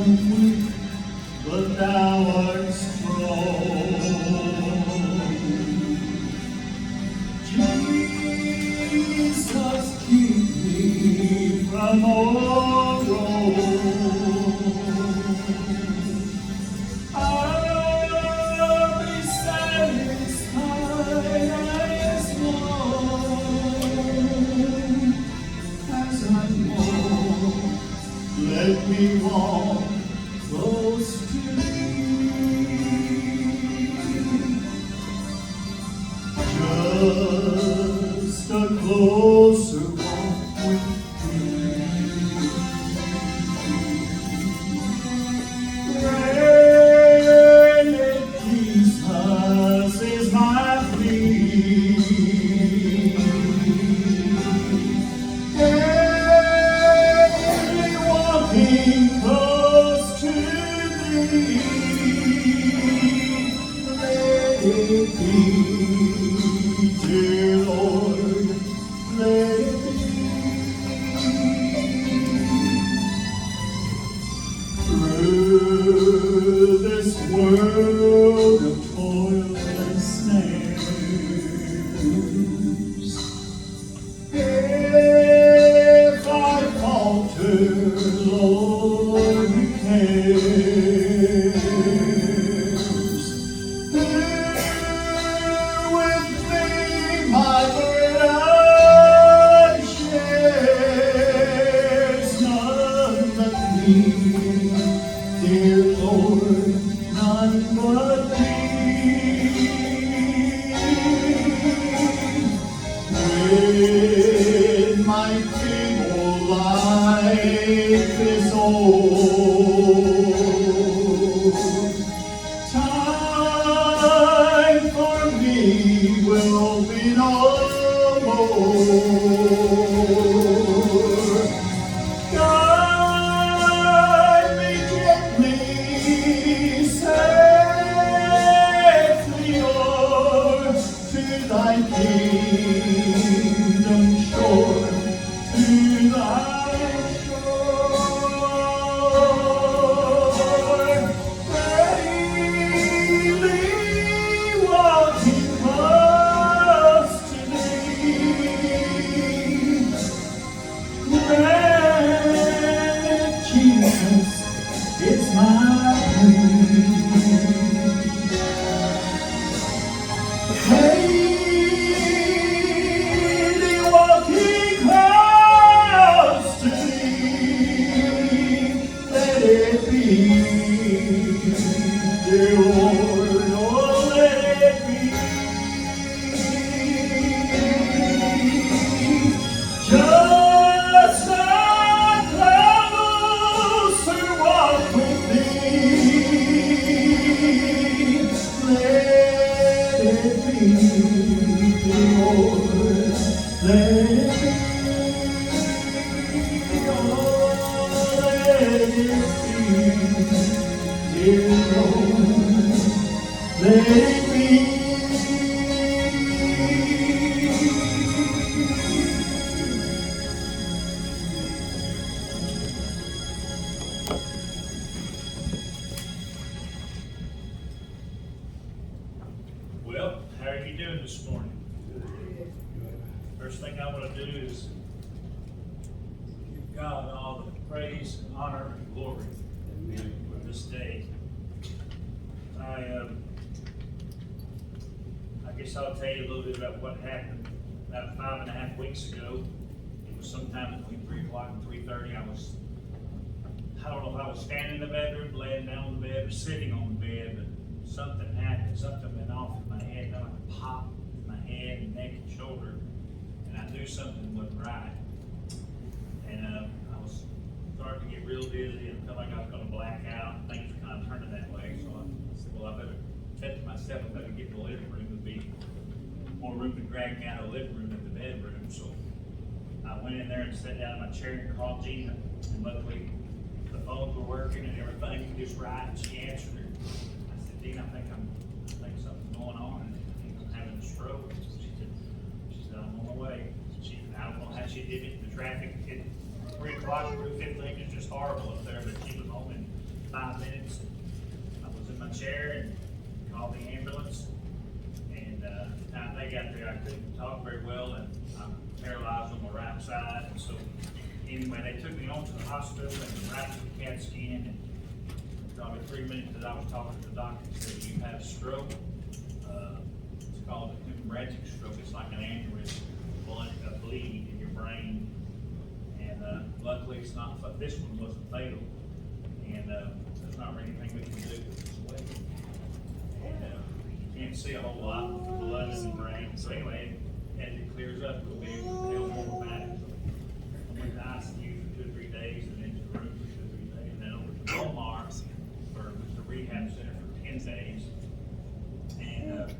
weak, but thou art strong. Jesus, keep me from all wrong. I'll be satisfied as long as I walk. Let me walk close to thee. Just a closer walk with thee. Great Jesus is my plea. Daily walking close to thee. Let it be, dear Lord, let it be. Through this world of toil and snares, if I falter, Lord, who cares? Bear with me, my burden shares, none but thee, dear Lord, none but thee. When my feeble life is old, time for me will be no more. Guide me gently, safely o'er to thy kingdom shore, to thy shore. Daily walking close to thee. Great Jesus is my plea. Daily walking close to thee. Let it be, dear Lord, oh let it be. Just a closer walk with thee. Let it be, dear Lord, let it be. Oh, let it be, dear Lord, let it be. Well, how are you doing this morning? First thing I want to do is give God all the praise, honor, and glory for this day. I guess I'll tell you a little bit about what happened about 5.5 weeks ago. It was sometime between 3 o'clock and 3:30. I don't know if I was standing in the bedroom, laying down on the bed, or sitting on the bed, but something happened. Something went off in my head, like a pop in my head and neck and shoulder, and I knew something wasn't right. And I was starting to get real dizzy and felt like I was going to black out. Things were kind of turning that way, so I said, well, I better said to myself, I better get in the living room. There'd be more room to drag me out of the living room than the bedroom. So I went in there and sat down in my chair and called Gina, and luckily the phones were working and everything just right, and she answered her. I said, Gina, I think something's going on, and I think I'm having a stroke. She said, I'm on my way. I don't know how she did it. The traffic at 3 o'clock, Route 15 is just horrible up there, but she was home in chair and called the ambulance. And, the time they got there, I couldn't talk very well, and I'm paralyzed on my right side, and so, anyway, they took me on to the hospital and right to the CAT scan, and probably 3 minutes that I was talking to the doctor, he said, "You had a stroke." It's called a hemorrhagic stroke. It's like an aneurysm, a bleed in your brain. And luckily, it's not. This one wasn't fatal, and there's not really anything we can do with this way. And you can't see a whole lot with the blood in the brain. So anyway, as it clears up, we'll be able to tell more about it. So I went to ICU for 2 or 3 days, and then to the room for 2 or 3 days, and then over to Walmart for the rehab center for 10 days. And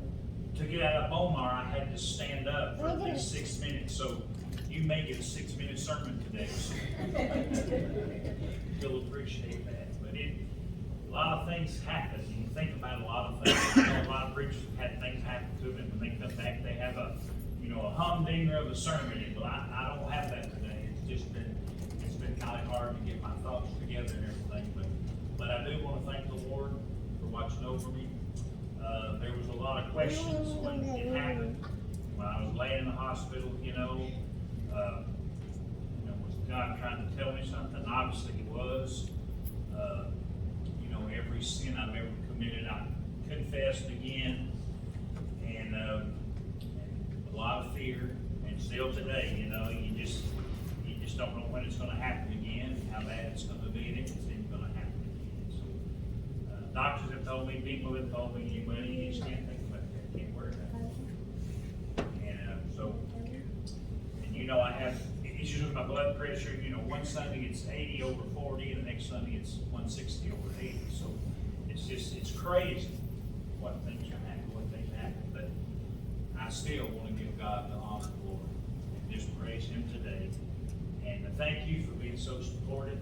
to get out of Walmart, I had to stand up for at least 6 minutes. So you may get a 6-minute sermon today. So you'll appreciate that. But a lot of things happen. You think about a lot of things. I know a lot of preachers have had things happen to them, and when they come back, they have a humdinger of a sermon. But I don't have that today. It's been kind of hard to get my thoughts together and everything. But I do want to thank the Lord for watching over me. There was a lot of questions when it happened. When I was laying in the hospital, was God trying to tell me something? Obviously He was. Every sin I've ever committed, I confessed again, and a lot of fear, and still today, you just don't know when it's going to happen again, how bad it's going to be, and if it's even going to happen again. So, doctors have told me, people have told me, you just can't think about that, can't worry about it. And I have issues with my blood pressure. One Sunday it's 80 over 40, and the next Sunday it's 160 over 80. So it's crazy what things happen. But I still want to give God the honor and glory and just praise Him today. And thank you for being so supportive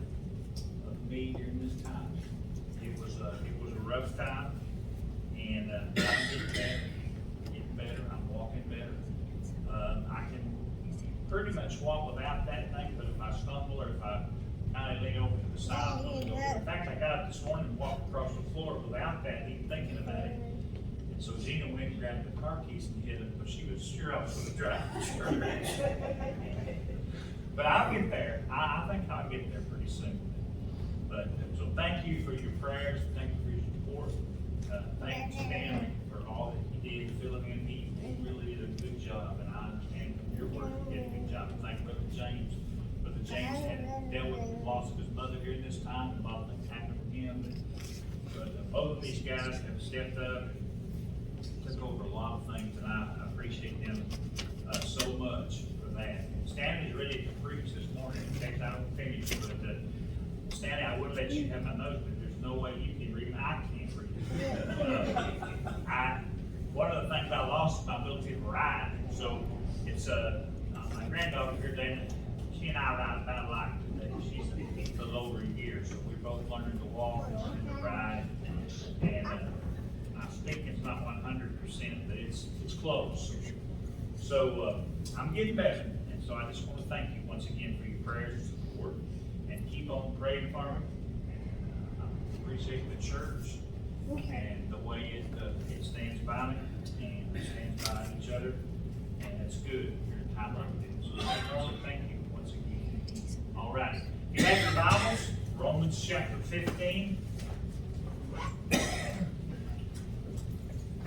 of me during this time. It was a rough time, and I'm getting better. I'm walking better. I can pretty much walk without that thing, but if I stumble or if I kind of lean over to the side, in fact, I got up this morning and walked across the floor without that, even thinking about it. And so Gina went and grabbed the car keys and hid it, but she was sure I was going to drive the church. But I'll get there. I think I'll get there pretty soon. But so thank you for your prayers. Thank you for your support. Thank you, Stanley, for all that he did filling in. He really did a good job, and I understand from your work he did a good job. Thank Brother James. Brother James had dealt with the loss of his mother during this time, and a lot of things happened with him. But both of these guys have stepped up and took over a lot of things, and I appreciate them so much for that. Stanley's ready to preach this morning. In fact, I don't finish, but Stanley, I would let you have my notes, but there's no way you can read. I can't read. One of the things I lost is my ability to ride. So it's my granddaughter here, Dana. She and I ride about alike today. She's a little over a year, so we're both learning to walk and learning to ride. And my speaking's not 100%, but it's close. So I'm getting better. So I just want to thank you once again for your prayers and support, and keep on praying for me. I appreciate the church and the way it stands by me, and it stands by each other, and it's good during a time like this. So thank you once again. All right, you have your Bibles, Romans chapter 15.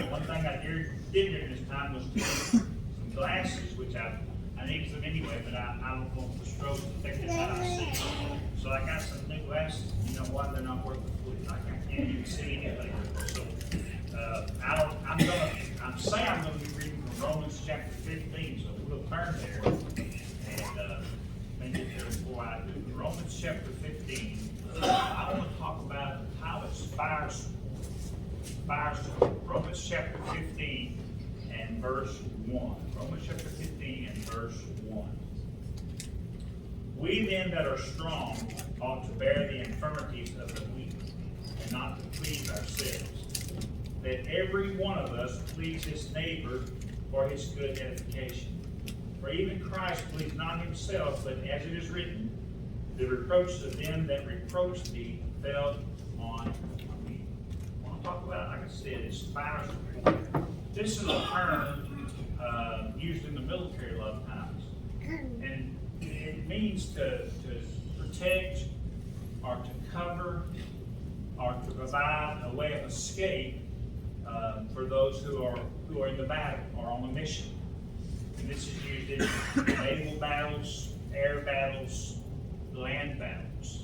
One thing I did during this time was to get some glasses, which I needed them anyway, but I don't want the stroke to affect how I see. So I got some new glasses. You know what? They're not worth the foot. I can't even see anything. So I'm saying I'm going to be reading from Romans chapter 15. So we'll turn there and may get there before I do. Romans chapter 15. I want to talk about how it's firestorm. Romans chapter 15 and verse 1. Romans chapter 15 and verse 1. We then that are strong ought to bear the infirmities of the weak, and not to please ourselves. That every one of us please his neighbor for his good edification. For even Christ pleased not himself, but as it is written, the reproaches of them that reproach thee fell on me. I want to talk about, I like I said, is fire support. This is a term used in the military a lot of times. And it means to protect or to cover or to provide a way of escape for those who are in the battle or on a mission. And this is used in naval battles, air battles, land battles.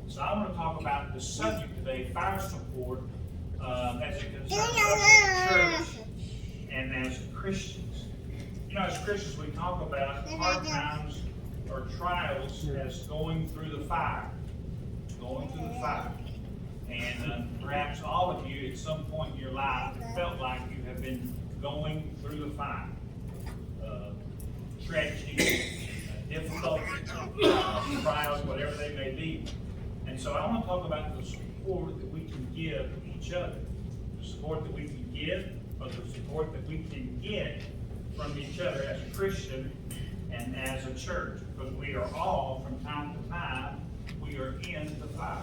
So I want to talk about the subject today, fire support, as it concerns us as a church and as Christians. You know, as Christians, we talk about hard times or trials as going through the fire. Going through the fire. And perhaps all of you at some point in your life have felt like you have been going through the fire. Tragedy, difficulty, trials, whatever they may be. And so I want to talk about the support that we can give each other. The support that we can give, or the support that we can get from each other as a Christian and as a church. Because we are all, from time to time, we are in the fire.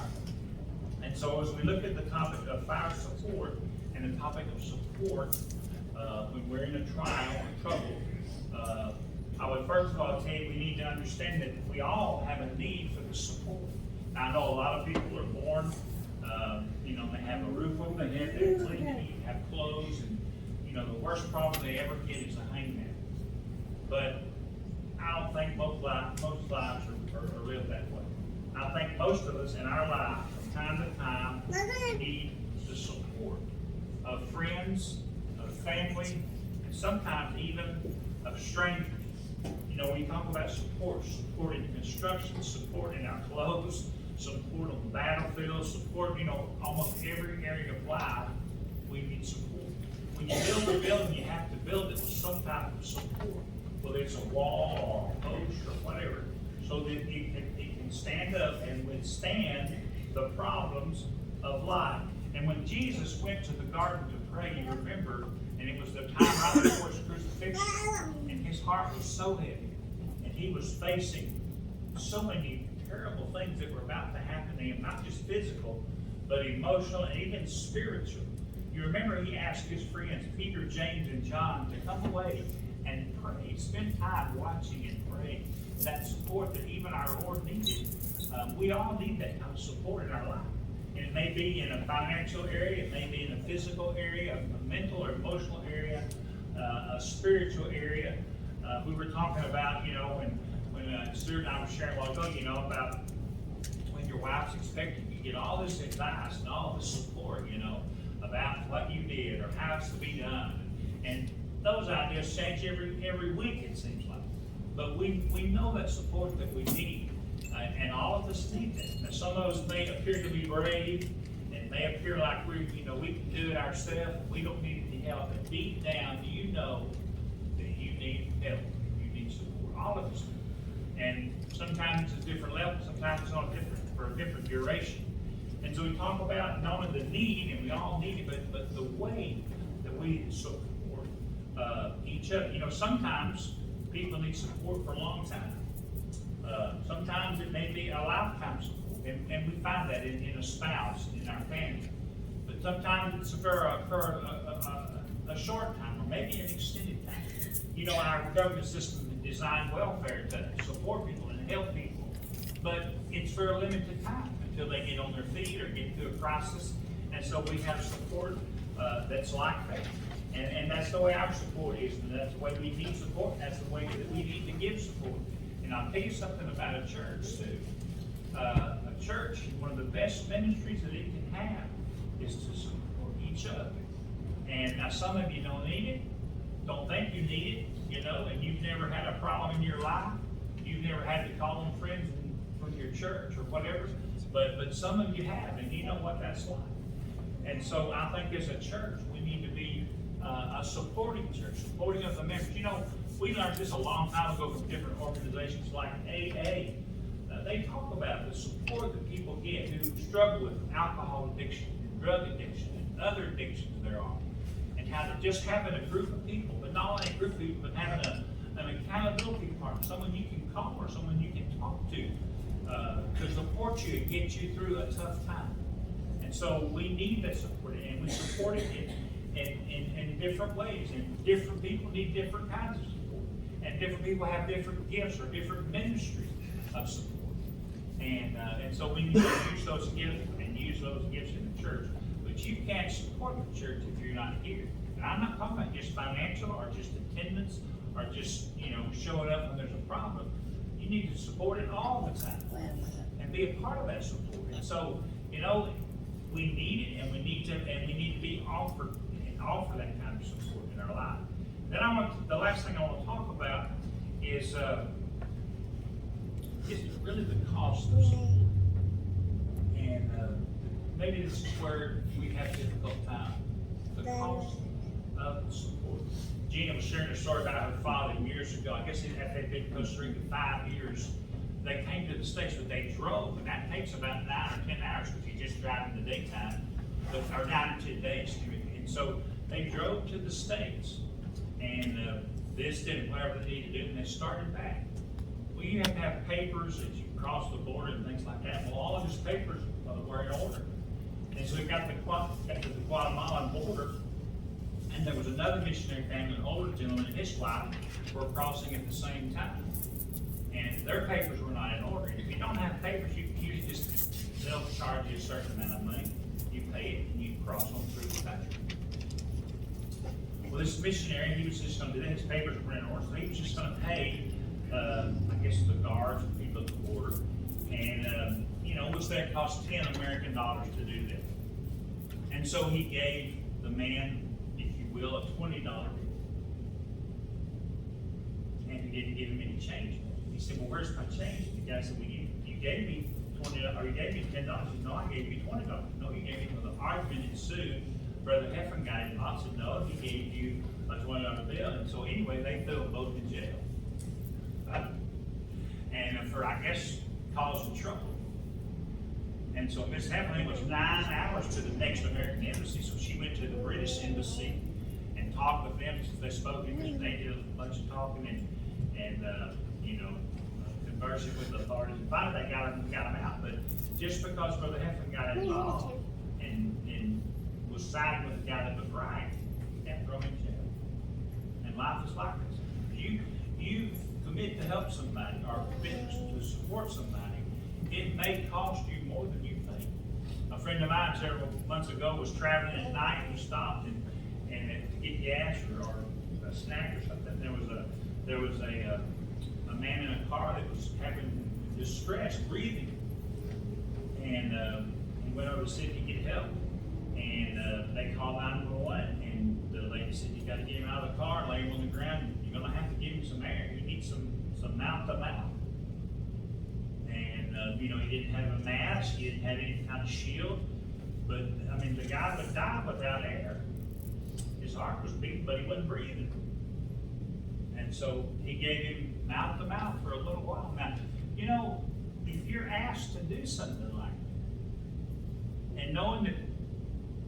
And so as we look at the topic of fire support and the topic of support when we're in a trial or trouble, I would first of all tell you we need to understand that we all have a need for the support. Now, I know a lot of people are born, they have a roof over their head, they're clean to eat, have clothes, and the worst problem they ever get is a hangman. But I don't think most lives are lived that way. I think most of us in our life, from time to time, need the support of friends, of family, and sometimes even of strangers. When you talk about support in construction, support in our clothes, support on the battlefield, support, almost every area of life, we need support. When you build a building, you have to build it with some type of support, whether it's a wall or a post or whatever, so that it can stand up and withstand the problems of life. And when Jesus went to the garden to pray, you remember, and it was the time right before his crucifixion, and his heart was so heavy, and he was facing so many terrible things that were about to happen to him, not just physical, but emotional and even spiritual. You remember he asked his friends, Peter, James, and John, to come away and pray, spend time watching and praying. That support that even our Lord needed. We all need that kind of support in our life. And it may be in a financial area, it may be in a physical area, a mental or emotional area, a spiritual area. We were talking about, when Stuart and I were sharing a while ago, about when your wife's expecting, you get all this advice and all this support, about what you did or how it's to be done. And those ideas change every week, it seems like. But we know that support that we need, and all of us need that. Now, some of us may appear to be brave, and may appear like we can do it ourselves, and we don't need any help. But deep down, you know that you need help, you need support. All of us do. And sometimes it's a different level, sometimes it's on for a different duration. And so we talk about not only the need, and we all need it, but the way that we support each other. Sometimes people need support for a long time. Sometimes it may be a lifetime support, and we find that in a spouse, in our family. But sometimes it's for a short time, or maybe an extended time. Our government system is designed welfare to support people and help people, but it's for a limited time until they get on their feet or get through a crisis. And so we have support that's like that. And that's the way our support is, and that's the way we need support, and that's the way that we need to give support. And I'll tell you something about a church, too. A church, one of the best ministries that it can have is to support each other. And now some of you don't need it, don't think you need it, and you've never had a problem in your life. You've never had to call on friends from your church or whatever, but some of you have, and you know what that's like. And so I think as a church, we need to be a supporting church, supporting of the members. We learned this a long time ago from different organizations like AA. They talk about the support that people get who struggle with alcohol addiction, and drug addiction, and other addictions there are. And how to just having a group of people, but not only a group of people, but having an accountability partner, someone you can call or someone you can talk to support you and get you through a tough time. And so we need that support, and we support it in different ways, and different people need different kinds of support, and different people have different gifts or different ministries of support. And so we need to use those gifts and use those gifts in the church. But you can't support the church if you're not here. And I'm not talking about just financial or just attendance or just, showing up when there's a problem. You need to support it all the time and be a part of that support. And so, we need it, and we need to be offered and offer that kind of support in our life. Then the last thing I want to talk about is really the cost of support. And maybe this is where we have a difficult time. The cost of support. Gina was sharing a story about her father years ago. I guess after they'd been in Costa Rica 5 years, they came to the States, but they drove, and that takes about 9 or 10 hours if you just drive in the daytime, or 9 or 10 days. And so they drove to the States and visited whatever they needed to do, and they started back. Well, you have to have papers that you cross the border and things like that. Well, all of his papers were in order. And so he got to the Guatemalan border, and there was another missionary family, an older gentleman and his wife, were crossing at the same time. And their papers were not in order. And if you don't have papers, they'll charge you a certain amount of money. You pay it and you cross on through the country. Well, this missionary, he was just going to do that. His papers were in order, so he was just going to pay, I guess, the guards and people at the border. And, which that cost 10 American dollars to do that. And so he gave the man, if you will, a $20 bill. And he didn't give him any change. He said, well, where's my change? The guy said, well, you gave me $20, or you gave me $10. He said, no, I gave you $20. No, you gave me. Well, the argument ensued. Brother Heffern got involved, said, no, he gave you a $20 bill. And so anyway, they threw them both in jail. And for, I guess, causing trouble. And so Miss Heffern was 9 hours to the next American embassy. So she went to the British embassy and talked with them. They spoke English. They did a bunch of talking and conversing with the authorities. And finally, they got him out. But just because Brother Heffern got involved and was siding with the guy that was right, he got thrown in jail. And life is like this. You commit to help somebody or commit to support somebody, it may cost you more than you think. A friend of mine several months ago was traveling at night and he stopped and to get gas or a snack or something. There was a man in a car that was having distress breathing, and he went over to see if he could get help. And they called 911, and the lady said, you got to get him out of the car and lay him on the ground. You're going to have to give him some air. You need some mouth to mouth. And he didn't have a mask. He didn't have any kind of shield. But the guy would die without air. His heart was beating, but he wasn't breathing. And so he gave him mouth to mouth for a little while. Now, if you're asked to do something like that, and knowing that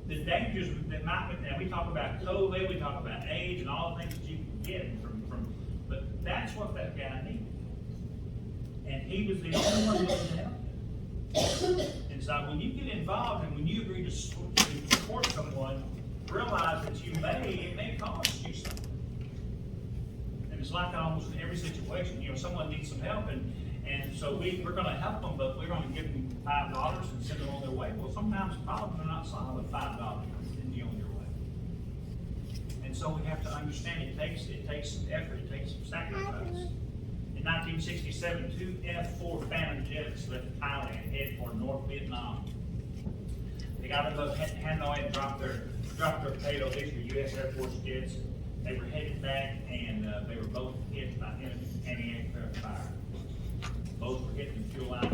the dangers that might be, now we talk about COVID, we talk about AIDS and all the things that you can get but that's what that guy needed. And he was the only one that could help him. And so when you get involved and when you agree to support someone, realize that it may cost you something. And it's like almost in every situation, someone needs some help and so we're going to help them, but we're going to give them $5 and send them on their way. Well, sometimes problems are not solved with $5 and send you on your way. And so we have to understand it takes some effort, it takes some sacrifice. In 1967, 2 F-4 Phantom jets left Thailand, headed for North Vietnam. They got above Hanoi and dropped their payload. These were U.S. Air Force jets. They were headed back, and they were both hit by enemy anti-aircraft fire. Both were hitting the fuel tank,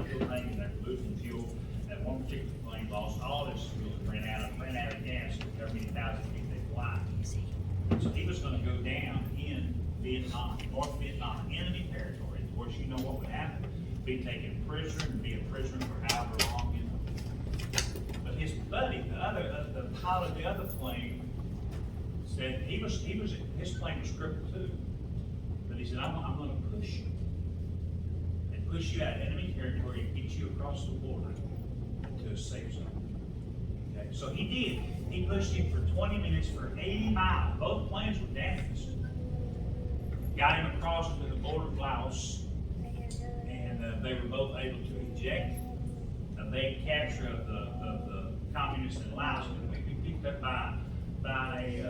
and they were losing fuel. That one particular plane lost all its fuel and ran out of gas with every 1,000 feet they fly. So he was going to go down in Vietnam, North Vietnam, enemy territory. Of course, you know what would happen. Be taken prisoner and be a prisoner for however long. But his buddy, the pilot of the other plane, said his plane was crippled too. But he said, I'm going to push you. Push you out of enemy territory and get you across the border to a safe zone. So he did. He pushed him for 20 minutes for 80 miles. Both planes were damaged. Got him across to the border of Laos, and they were both able to eject. They captured the communists in Laos, and we picked up by a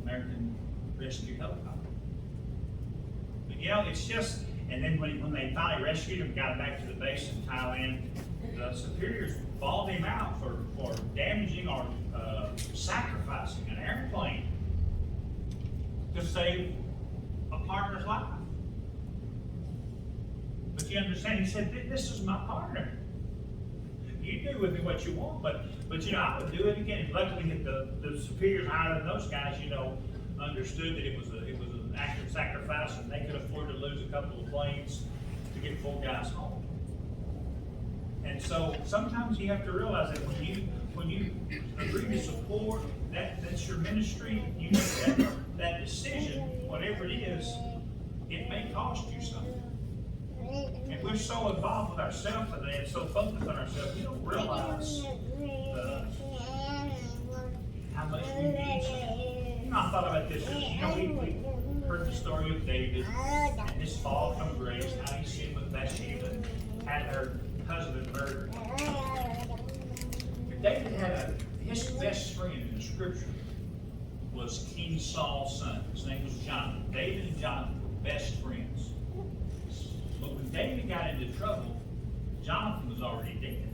American rescue helicopter. But you know, it's just, and then when they finally rescued him, got him back to the base in Thailand, the superiors balled him out for damaging or sacrificing an airplane to save a partner's life. But you understand, he said, this is my partner. You do with me what you want, but you know, I would do it again. Luckily, the superiors higher than those guys, you know, understood that it was an act of sacrifice, and they could afford to lose a couple of planes to get 4 guys home. And so sometimes you have to realize that when you agree to support, that's your ministry, you make that decision, whatever it is, it may cost you something. And we're so involved with ourselves today and so focused on ourselves, we don't realize how much we need. You know, I thought about this. You know, we heard the story of David and his fall from grace, how he sinned with Bathsheba, had her husband murdered. David had his best friend in the scripture was King Saul's son. His name was Jonathan. David and Jonathan were best friends. But when David got into trouble, Jonathan was already dead.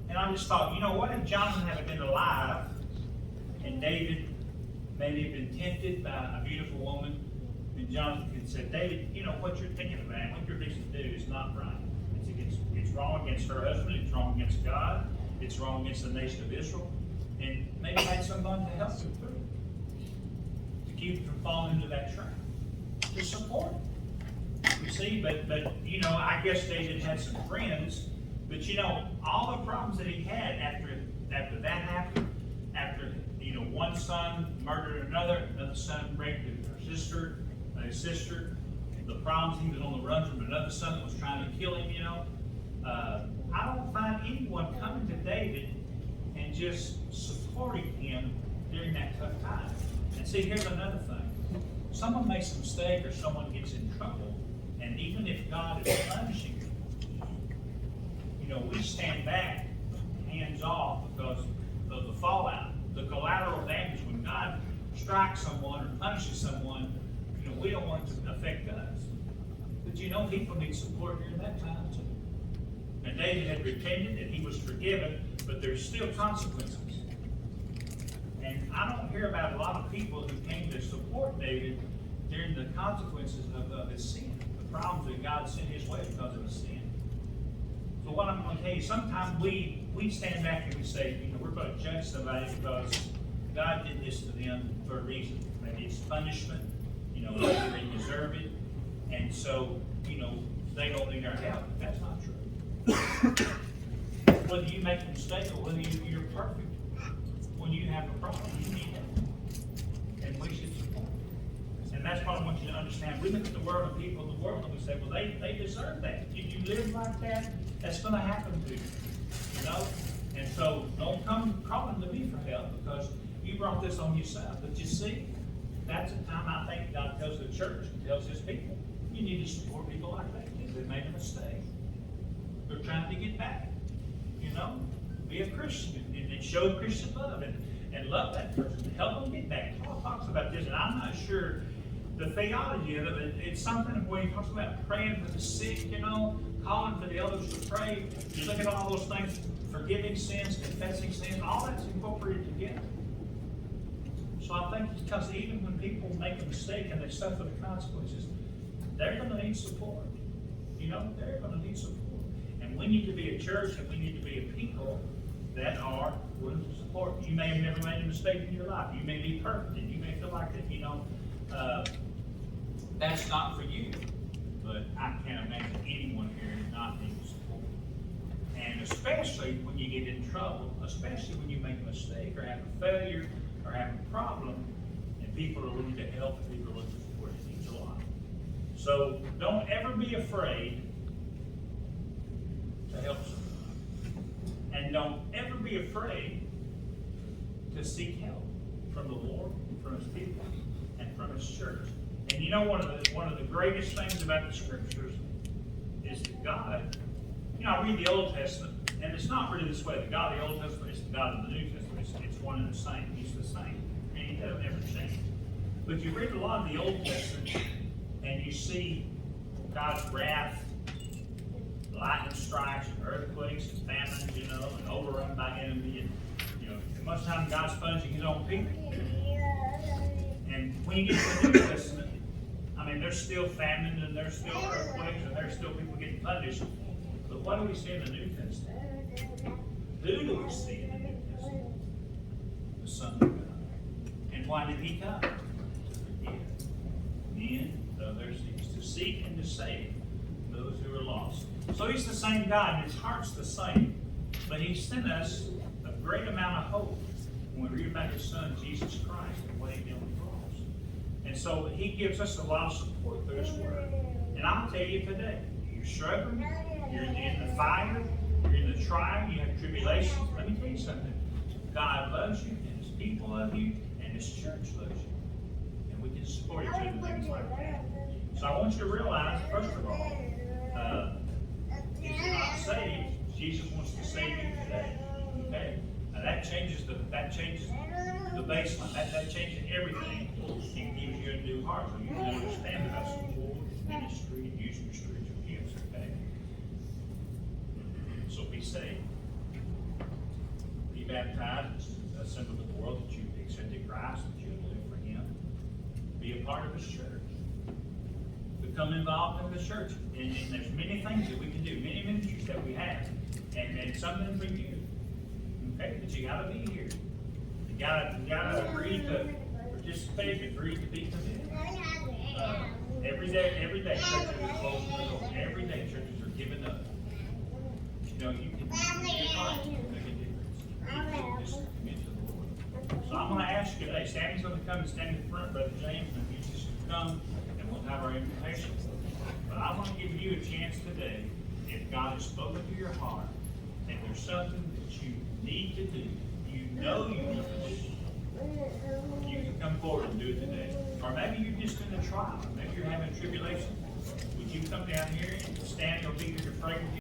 And I just thought, you know, what if Jonathan had been alive and David maybe had been tempted by a beautiful woman, and Jonathan had said, David, you know, what you're thinking about, what you're fixing to do is not right. It's wrong against her husband, it's wrong against God, it's wrong against the nation of Israel, and maybe had someone to help him through, to keep him from falling into that trap, to support him. You see, but you know, I guess David had some friends, but you know, all the problems that he had after that happened, after, you know, one son murdered another son raped his sister, the problems, he was on the run from another son that was trying to kill him, you know. I don't find anyone coming to David and just supporting him during that tough time. And see, here's another thing. Someone makes a mistake or someone gets in trouble, and even if God is punishing you, you know, we stand back, hands off, because of the fallout, the collateral damage. When God strikes someone or punishes someone, you know, we don't want it to affect us. But you know, people need support during that time too. And David had repented and he was forgiven, but there's still consequences. And I don't hear about a lot of people who came to support David during the consequences of his sin, the problems that God sent his way because of his sin. So what I'm going to tell you, sometimes we stand back and we say, you know, we're going to judge somebody because God did this to them for a reason. Maybe it's punishment, you know, maybe they deserve it. And so, you know, they don't need our help. That's not true. Whether you make a mistake or whether you're perfect, when you have a problem, you need help. And we should support. And that's what I want you to understand. We look at the world and people in the world and we say, well, they deserve that. If you live like that, that's going to happen to you. You know? And so don't come calling to me for help because you brought this on yourself. But you see, that's the time I think God tells the church and tells his people, you need to support people like that because they made a mistake. They're trying to get back. You know? Be a Christian and show Christian love and love that person. Help them get back. Paul talks about this, and I'm not sure the theology of it. It's something where he talks about praying for the sick, you know, calling for the elders to pray. You look at all those things, forgiving sins, confessing sins, all that's incorporated together. So I think because even when people make a mistake and they suffer the consequences, they're going to need support. You know, they're going to need support. And we need to be a church and we need to be a people that are willing to support. You may have never made a mistake in your life. You may be perfect and you may feel like that, you know, that's not for you. But I can't imagine anyone here not needing support. And especially when you get in trouble, especially when you make a mistake or have a failure or have a problem, and people are willing to help and people are willing to support, it means a lot. So don't ever be afraid to help someone. And don't ever be afraid to seek help from the Lord, from His people, and from His church. And you know, one of the greatest things about the Scriptures is that God, you know, I read the Old Testament, and it's not really this way. The God of the Old Testament is the God of the New Testament. It's one and the same. He's the same. And He doesn't ever change. But you read a lot of the Old Testament, and you see God's wrath, lightning strikes, and earthquakes, and famines, you know, and overrun by enemy. And, you know, most of the time God's punishing His own people. And when you get to the New Testament, I mean, there's still famine, and there's still earthquakes, and there's still people getting punished. But what do we see in the New Testament? Who do we see in the New Testament? The Son of God. And why did He come? To forgive men, others, to seek and to save those who are lost. So He's the same God, and His heart's the same. But He sent us a great amount of hope when we read about His Son, Jesus Christ, and what He did on the cross. And so He gives us a lot of support through His Word. And I'll tell you today, you're struggling, you're in the fire, you're in the trial, you have tribulations. Let me tell you something. God loves you, and His people love you, and His church loves you. And we can support each other in things like that. So I want you to realize, first of all, if you're not saved, Jesus wants to save you today. Okay? Now that changes the baseline. That changes everything. He gives you a new heart, so you can understand about support, ministry, and using your spiritual gifts. Okay? So be saved. Be baptized, a symbol of the world that you've accepted Christ, that you live for Him. Be a part of His church. Become involved in the church. And there's many things that we can do, many ministries that we have. And something for you. Okay? But you gotta be here. You gotta agree to participate, agree to be committed. Every day churches are closing the door. Every day churches are giving up. You know, you can make a difference. You can just commit to the Lord. So I'm going to ask you today, Sammy's going to come and stand in front, Brother James, and you just come and we'll have our invitation. But I want to give you a chance today, if God has spoken to your heart, and there's something that you need to do, you know you need to do, you can come forward and do it today. Or maybe you're just in a trial. Maybe you're having a tribulation. Would you come down here and stand or be here to pray with you?